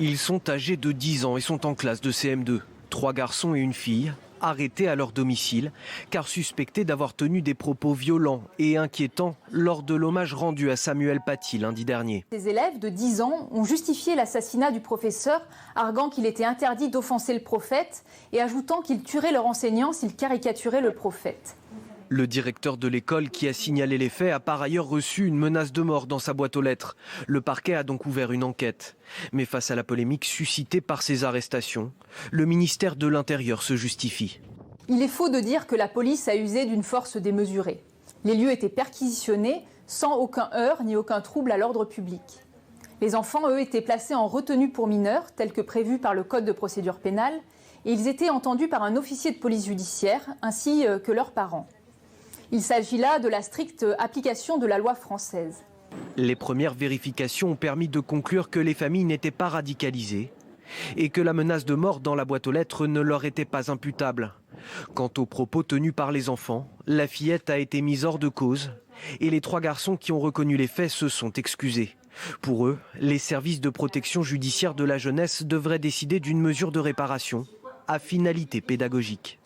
Ils sont âgés de 10 ans et sont en classe de CM2. 3 garçons et une fille, arrêtés à leur domicile, car suspectés d'avoir tenu des propos violents et inquiétants lors de l'hommage rendu à Samuel Paty lundi dernier. Ces élèves de 10 ans ont justifié l'assassinat du professeur, arguant qu'il était interdit d'offenser le prophète et ajoutant qu'il tuerait leur enseignant s'il caricaturait le prophète. Le directeur de l'école qui a signalé les faits a par ailleurs reçu une menace de mort dans sa boîte aux lettres. Le parquet a donc ouvert une enquête. Mais face à la polémique suscitée par ces arrestations, le ministère de l'Intérieur se justifie. Il est faux de dire que la police a usé d'une force démesurée. Les lieux étaient perquisitionnés sans aucun heurt ni aucun trouble à l'ordre public. Les enfants, eux, étaient placés en retenue pour mineurs, tel que prévu par le Code de procédure pénale, et ils étaient entendus par un officier de police judiciaire ainsi que leurs parents. Il s'agit là de la stricte application de la loi française. Les premières vérifications ont permis de conclure que les familles n'étaient pas radicalisées et que la menace de mort dans la boîte aux lettres ne leur était pas imputable. Quant aux propos tenus par les enfants, la fillette a été mise hors de cause et les 3 garçons qui ont reconnu les faits se sont excusés. Pour eux, les services de protection judiciaire de la jeunesse devraient décider d'une mesure de réparation à finalité pédagogique.